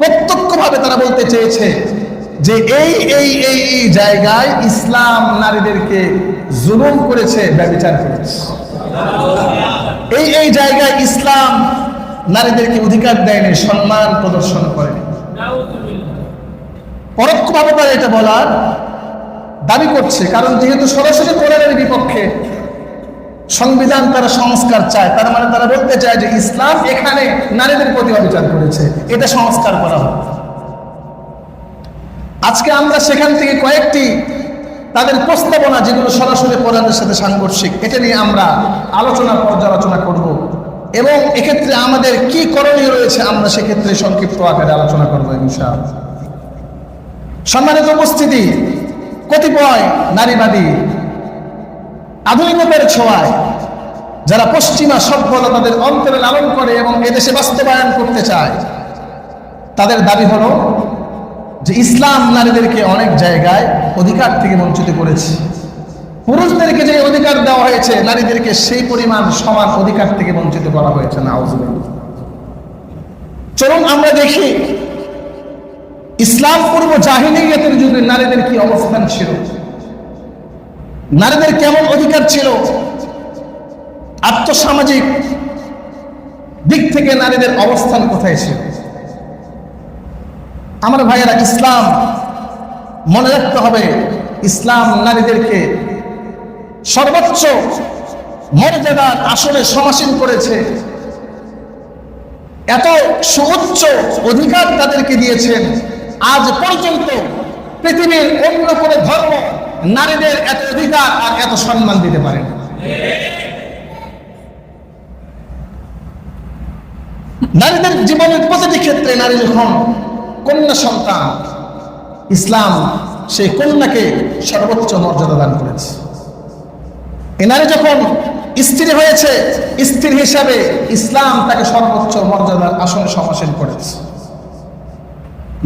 প্রত্যক্ষভাবে তারা বলতে চেয়েছে যে এই জায়গায় ইসলাম নারীদেরকে জুলুম করেছে, ব্যভিচার করেছে। এই জায়গায় ইসলাম নারীদেরকে অধিকার দেয়নি, সম্মান প্রদর্শন করেনি। পরোক্ষভাবে তারা এটা বলার দাবি করছে, কারণ যেহেতু সরাসরি কোরআনের বিপক্ষে, সংবিধান তারা সংস্কার চায়, তার মানে তারা বলতে চায় যে ইসলাম এখানে নারীদের প্রতি অবিচার করেছে, এটা সংস্কার করা হবে। আজকে আমরা সেখান থেকে কয়েকটি তাদের প্রস্তাবনা, যেগুলো সরাসরি কোরআনের সাথে সাংঘর্ষিক, এটা নিয়ে আমরা পর্যালোচনা করব এবং এক্ষেত্রে আমাদের কি করণীয় রয়েছে আমরা সেক্ষেত্রে সংক্ষিপ্ত আকারে আলোচনা করবো ইনশাআল্লাহ। সম্মানিত উপস্থিতি, কতিপয় নারীবাদী আধুনিকতার ছোঁয়ায় যারা পশ্চিমা সভ্যতা তাদের অন্তরে লালন করে এবং এদেশে বাস্তবায়ন করতে চায়, তাদের দাবি হলো যে ইসলাম নারীদেরকে অনেক জায়গায় অধিকার থেকে বঞ্চিত করেছে। পুরুষদেরকে যে অধিকার দেওয়া হয়েছে, নারীদেরকে সেই পরিমাণ সমান অধিকার থেকে বঞ্চিত করা হয়েছে। নাউজুবিল্লাহ। চলুন আমরা দেখি ইসলাম পূর্ব জাহিলিয়াতের যুগে নারীদের কি অবস্থান ছিল, নারীদের কেমন অধিকার ছিল, আর্থসামাজিক দিক থেকে নারীদের অবস্থান কোথায় ছিল। আমার ভাইয়েরা, ইসলাম মনে রাখতে হবে, ইসলাম নারীদেরকে সর্বোচ্চ মর্যাদার আসনে সমাসীন করেছে, এত সুউচ্চ অধিকার তাদেরকে দিয়েছেন। আজ পর্যন্ত পৃথিবীর অন্য কোনো ধর্ম নারীদের এত অধিকার আর এত সম্মান দিতে পারে না। নারীদের জীবনের প্রতিটি ক্ষেত্রে নারী যখন কন্যা সন্তান, ইসলাম সেই কন্যাকে সর্বোচ্চ মর্যাদা দান করেছে। এ নারী যখন স্ত্রী হয়েছে, স্ত্রী হিসাবে ইসলাম তাকে সর্বোচ্চ মর্যাদার আসনে সমাসীন করেছে।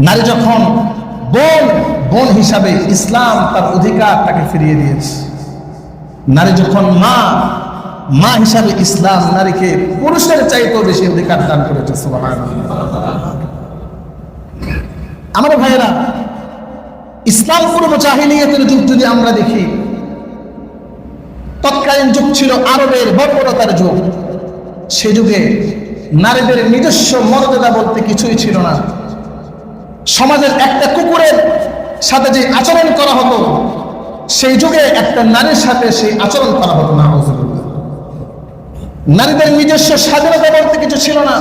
নারী যখন বোন হিসাবে ইসলাম তার অধিকার তাকে ফিরিয়ে দিয়েছে। নারী যখন মা হিসাবে ইসলাম নারীকে পুরুষের চাইতেও বেশি অধিকার দান করেছে। সুবহানাল্লাহ। আমার ভাইয়েরা, ইসলাম পূর্ব জাহিলিয়াতের যুগ যদি আমরা দেখি, তৎকালীন যুগ ছিল আরবের বর্বরতার যুগ। সে যুগে নারীদের নিজস্ব মর্যাদা বলতে কিছুই ছিল না। সমাজের একটা কুকুরের সাথে যে আচরণ করা হতো, সেই যুগে একটা নারীর সাথে সেই আচরণ করা হতো না। নারীদের নিজস্ব স্বাধীনতা বলতে কিছু ছিল না।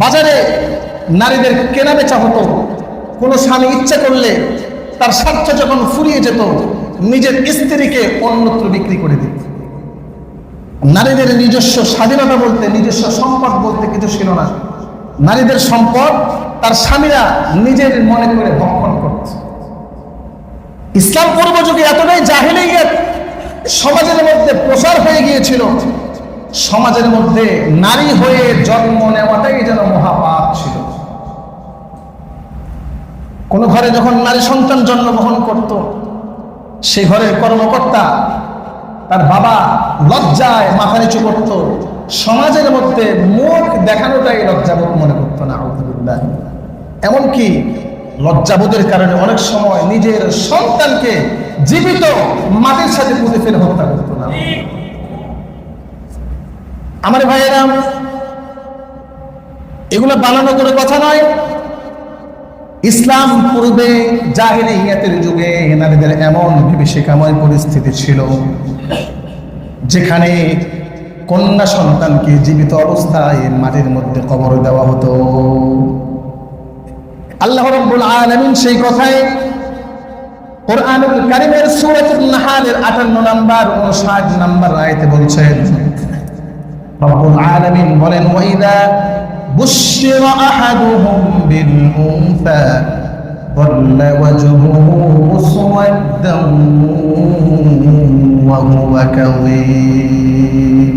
বাজারে নারীদের কেনা বেচা হতো। কোনো স্বামী ইচ্ছা করলে তার স্বার্থ যখন ফুরিয়ে যেত, নিজের স্ত্রীকে অন্যত্র বিক্রি করে দিত। নারীদের নিজস্ব স্বাধীনতা বলতে, নিজস্ব সম্পদ বলতে কিছু ছিল না। নারীদের সম্পদ তার স্বামীরা নিজের মনে করে ভক্ষণ করত। ইসলাম পূর্ব যুগে এতটাই জাহিলিয়াত সমাজের মধ্যে প্রসার হয়ে গিয়েছিল, সমাজের মধ্যে নারী হয়ে জন্ম নেওয়াটাই যেন মহাপাপ ছিল। কোন ঘরে যখন নারী সন্তান জন্মগ্রহণ করত, সেই ঘরের কর্মকর্তা তার বাবা লজ্জায় মাথা নিচু করত। সমাজের মধ্যে মুখ দেখানোটাই লজ্জাবোধ মনে করতো না। আলহামদুলিল্লাহ। এমনকি লজ্জাবোধের কারণে অনেক সময় নিজের সন্তানকে জীবিত মাটির সাথে পুঁতে ফেলে হত্যা করতো না। আমার ভাইয়েরা, এগুলো বানানো করে কথা নয়। ইসলাম পূর্বে জাহিলিয়াতের যুগে নারীদের এমন বিভীষিকাময় পরিস্থিতি ছিল, যেখানে কন্যা সন্তানকে জীবিত অবস্থায় মাটির মধ্যে কবর দেওয়া হতো। আল্লাহ রাব্বুল আলামিন সেই কথায় কোরআনুল কারীমের সূরাতুন নাহলের 58 নম্বর 59 নম্বর আয়াতে বলছেন, রব্বুল আলামিন বলেন, ওয়াইদা বুশিরা আহাদুহুম বিল উনসা যাল্লা ওয়াজহুহু মুসওয়াদ্দান ওয়া হুয়া কাযীম।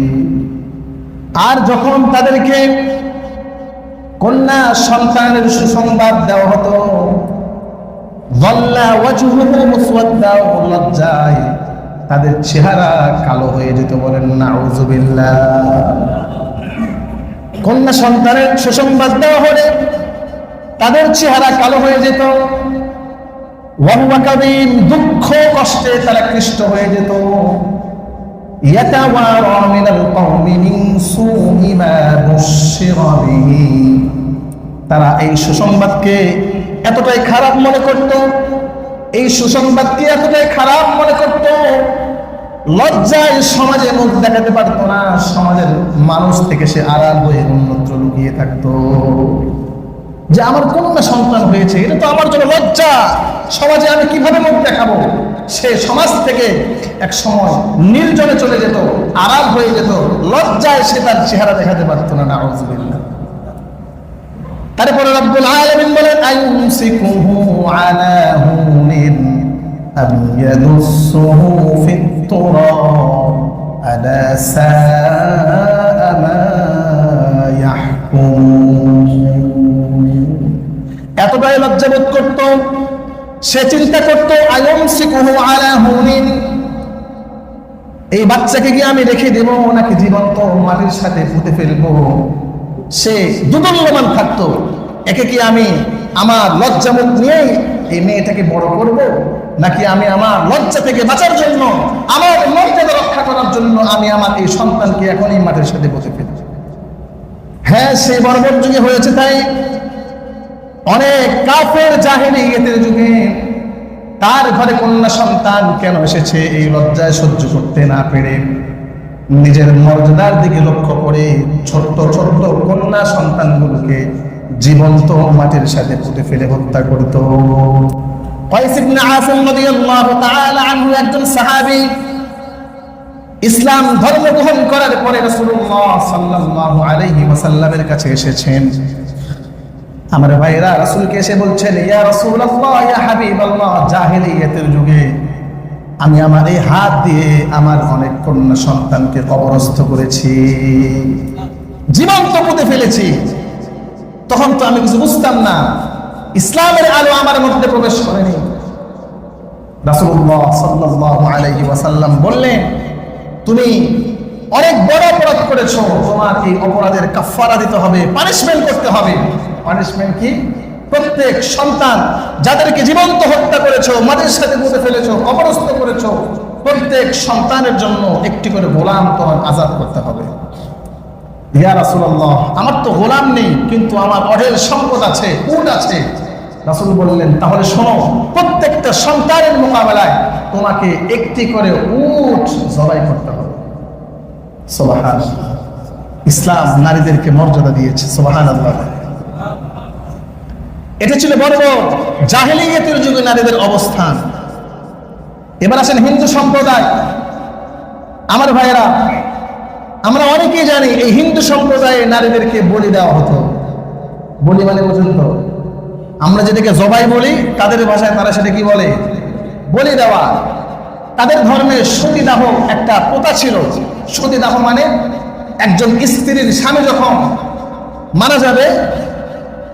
আর যখন তাদেরকে কন্যা সন্তানের সুসংবাদ দেওয়া হতো, যাল্লা ওয়াজহুহু মুসওয়াদ্দা, লজ্জায় তাদের চেহারা কালো হয়ে যেত। বলেন নাউযুবিল্লাহ। কন্যা সন্তানের সুসংবাদ দেওয়া হলে তাদের চেহারা কালো হয়ে যেত, ওয়াহুয়া কাযীম, দুঃখ কষ্টে তারা ক্লিষ্ট হয়ে যেত। ইয়াতাওয়ারা মিনাল কওমি মিন সুই মা বুশিরা বিহি, তারা এই সুসংবাদকে এতটাই খারাপ মনে করত, এই সুসংবাদকে এতটাই খারাপ মনে করত, লজ্জায় সমাজে মুখ দেখাতে পারতো না, সমাজের মানুষ থেকে সে আড়াল হয়ে অন্যত্র লুকিয়ে থাকতো। যে আমার কন্যা সন্তান হয়েছে, এটা তো আমার জন্য লজ্জা, সমাজে আমি কিভাবে মুখ দেখাবো। সে সমাজ থেকে এক সময় নির্জনে চলে যেত, আড়াল হয়ে যেত, লজ্জায় সে তার চেহারা দেখাতে পারতো না। নাউযুবিল্লাহ। তারপরে রব্বুল আলামিন বলেন, আইয়ুমসিকুহু আলা হুনিন আম ইয়াদুসসুহু ফিত তুরাব আলা সাআ মা ইয়াহকুমুন। এতটাই লজ্জাবোধ করত, সে চিন্তা করত, আইয়ুমসিকুহু আলা হুনিন, এই বাচ্চাকে কি আমি রেখে দেব নাকি জীবন্ত মাটির সাথে পুঁতে ফেলবো। সে দুদুল্যমান থাকতো, একে কি আমি আমার লজ্জাবোধ নিয়ে এই মেয়েটাকে বড় করব, নাকি আমি আমার লজ্জা থেকে বাঁচার জন্য, আমার মর্যাদা রক্ষা করার জন্য আমি আমার এই সন্তানকে এখনই মাটির সাথে পুঁতে ফেলব। হ্যাঁ, সে বর্বর যুগে হয়েছে তাই। অনেক কাফের জাহেলিয়তের যুগে তার ঘরে কন্যা সন্তান কেন এসেছে, এই লজ্জায় সহ্য করতে না পেরে নিজের মর্যাদার দিকে লক্ষ্য করে ছোট্ট ছোট্ট কন্যা সন্তানগুলোকে জীবন্ত মাটির সাথে পুঁতে ফেলে হত্যা করত। কাইস ইবনে আসিম রাদিয়াল্লাহু তাআলা আনহু একজন সাহাবী, ইসলাম ধর্ম গ্রহণ করার পরে রাসূলুল্লাহ সাল্লাল্লাহু আলাইহি ওয়াসাল্লামের কাছে এসেছেন। আমার ভাইরা রাসূলকে এসে বলছেন, ইয়া রাসূলুল্লাহ, ইয়া হাবিবাল্লাহ, জাহেলিয়তের যুগে আমি আমার এই হাত দিয়ে আমার অনেক কন্যা সন্তানকে কবরস্থ করেছি, জীবন্ত পুঁতে ফেলেছি। তখন তো আমি কিছু বুঝতাম না, ইসলামের আলো আমার মধ্যে প্রবেশ করেনি। রাসূলুল্লাহ সাল্লাল্লাহু আলাইহি ওয়াসাল্লাম বললেন, তুমি অনেক বড় অপরাধ করেছো, তোমার এই অপরাধের কাফারা দিতে হবে, পানিশমেন্ট করতে হবে। পানিশমেন্ট কি? প্রত্যেক সন্তান যাদেরকে জীবন্ত হত্যা করেছো, মাটির সাথে পুঁতে ফেলেছো, কবরস্থ করেছো, প্রত্যেক সন্তানের জন্য একটি করে গোলাম তোমার আযাদ করতে হবে। ইয়া রাসূলুল্লাহ, আমার তো গোলাম নেই, কিন্তু আমার অঢেল সম্পদ আছে, উট আছে। রাসূল বললেন, তাহলে শোনো, প্রত্যেকটা সন্তানের মোকাবেলায় তোমাকে একটি করে উট জবাই করতে হবে। সুবহানাল্লাহ। ইসলাম নারীদেরকে মর্যাদা দিয়েছে। সুবহানাল্লাহ। এটা ছিল বর্বর জাহেলিয়তের যুগে নারীদের অবস্থান। এবার আসেন হিন্দু সম্প্রদায়। আমার ভাইয়েরা, আমরা অনেকেই জানি এই হিন্দু সম্প্রদায়ে নারীদেরকে বলি দেওয়া হতো। বলি মানে বুঝুন তো, আমরা যেটাকে জবাই বলি, তাদের ভাষায় তারা সেটা কি বলে? বলি দেওয়া। তাদের ধর্মে সতীদাহ একটা প্রথা ছিল। সতীদাহ মানে একজন স্ত্রীর স্বামী যখন মারা যাবে,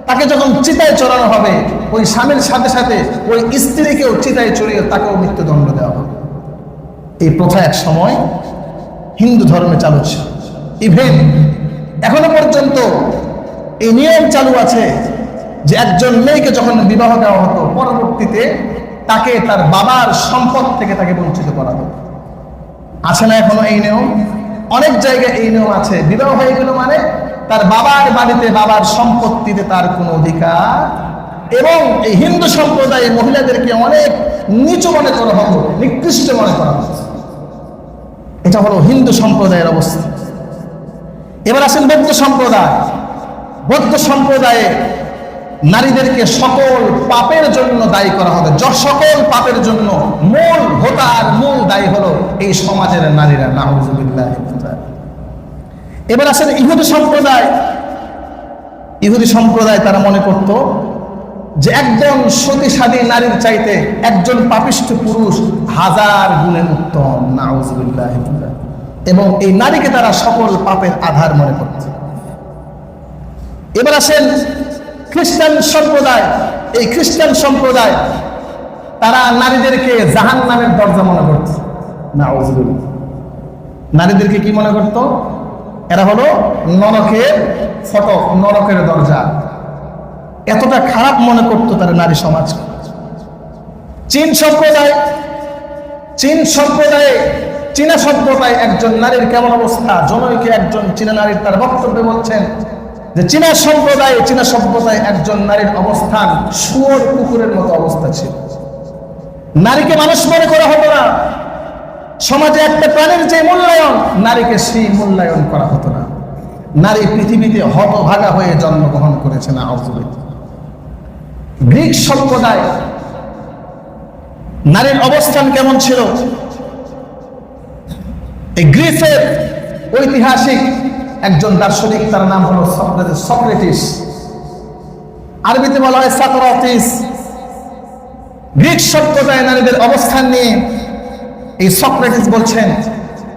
তাকে যখন চিতায় চড়ানো হবে, ওই স্বামীর সাথে সাথে ওই স্ত্রীকেও চিতায় চড়িয়ে তাকেও মৃত্যুদণ্ড দেওয়া হবে। এই প্রথা এক সময় হিন্দু ধর্মে চালু ছিল। ইভেন এখনো পর্যন্ত এই নিয়ম চালু আছে যে একজন মেয়েকে যখন বিবাহ দেওয়া হতো, পরবর্তীতে তাকে তার বাবার সম্পদ থেকে তাকে বঞ্চিত করা হতো। আছে না এখনো এই নিয়ম? অনেক জায়গায় এই নিয়ম আছে। বিবাহ হয়ে গেল মানে তার বাবার বাড়িতে, বাবার সম্পত্তিতে তার কোনো অধিকার। এবং এই হিন্দু সম্প্রদায়ে মহিলাদেরকে অনেক নিচু মনে করা হতো, নিকৃষ্ট মনে করা হতো। এটা হলো হিন্দু সম্প্রদায়ের অবস্থা। এবার আসেন বৌদ্ধ সম্প্রদায়। বৌদ্ধ সম্প্রদায়ে নারীদেরকে সকল পাপের জন্য দায়ী করা হবে। সকল পাপের জন্য মূল হোতা আর মূল দায়ী হলো এই সমাজের নারীরা। নাউযুবিল্লাহ। এবার আসেন ইহুদি সম্প্রদায়। ইহুদি সম্প্রদায় তারা মনে করত যে একজন সতীসাধী নারীর চাইতে একজন পাপিষ্ঠ পুরুষ 1000 গুণে উত্তম। নাউযুবিল্লাহ। এবং এই নারীকে তারা সকল পাপের আধার মনে করত। এবার আসেন খ্রিস্টান সম্প্রদায়। এই খ্রিস্টান সম্প্রদায় তারা নারীদেরকে জাহান্নামের দরজা মনে করত। নাউযুবিল্লাহ। নারীদেরকে কি মনে করত? এরা হলো নরকের ফটক, নরকের দরজা। এতটা খারাপ মনে করতো তারা নারী সমাজ। চীন সম্প্রদায়ে চীনা সভ্যতায় একজন নারীর কেমন অবস্থা, জনৈকে একজন চীনা নারীর তার বক্তব্যে বলছেন যে চীনা সভ্যতায় একজন নারীর অবস্থান শুয়োর কুকুরের মতো অবস্থা ছিল। নারীকে মানুষ মনে করা হতো না, সমাজে একটা প্রাণীর যে মূল্যায়ন, নারীকে সেই মূল্যায়ন করা হতো না। নারী পৃথিবীতে হতভাগা হয়ে জন্মগ্রহণ করেছে না। গ্রিক সম্প্রদায় নারীর অবস্থান কেমন ছিল? এই গ্রিসের ঐতিহাসিক একজন দার্শনিক, তার নাম হলো সক্রেটিস, আরবিতে বলা হয় সক্রেটিস। গ্রিক সম্প্রদায় নারীদের অবস্থান নিয়ে এই সক্রেটিস বলছেন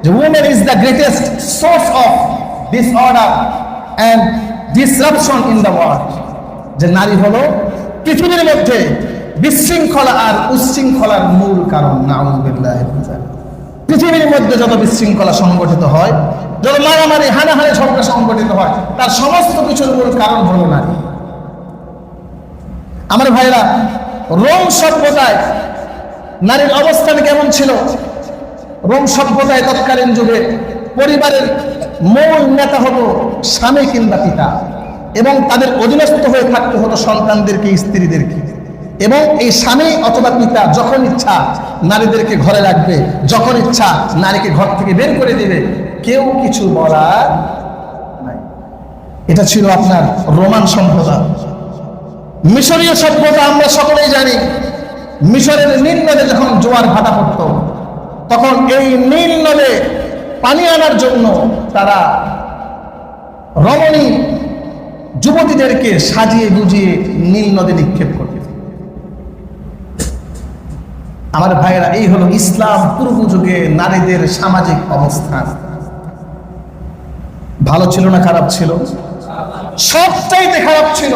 যে women is the greatest source of disorder and disruption in the world, যে নারী হলো পৃথিবীর মধ্যে বিশৃঙ্খলা আর উচ্ছৃঙ্খলার মূল কারণ। নাউযুবিল্লাহি মিন যালিক। পৃথিবীর মধ্যে যত বিশৃঙ্খলা সংগঠিত হয়, যত মারামারি হানাহানি ঝগড়া সংগঠিত হয়, তার সমস্ত কিছুর মূল কারণ হলো নারী। আমার ভাইরা, রোম সভ্যতায় নারীর অবস্থান কেমন ছিল? রোম সভ্যতায় তৎকালীন যুগে পরিবারের মূল নেতা হতো স্বামী কিংবা পিতা, এবং তাদের অধীনস্থ হয়ে থাকতে হতো সন্তানদেরকে, স্ত্রীদেরকে। এবং এই স্বামী অথবা পিতা যখন ইচ্ছা নারীদেরকে ঘরে রাখবে, যখন ইচ্ছা নারীকে ঘর থেকে বের করে দিবে, কেউ কিছু বলার নাই। এটা ছিল আপনার রোমান সভ্যতা। মিশরীয় সভ্যতা আমরা সকলেই জানি। মিশরের নীল নদে যখন জোয়ার ভাটা পড়ত, তখন এই নীল নদে পানি আনার জন্য তারা রমণী যুবতীদেরকে সাজিয়ে গুজিয়ে নীল নদে নিক্ষেপ করত। আমার ভাইয়েরা, এই হলো ইসলাম পূর্ব যুগে নারীদের সামাজিক অবস্থান। ভালো ছিল না খারাপ ছিল? সবচাইতে খারাপ ছিল।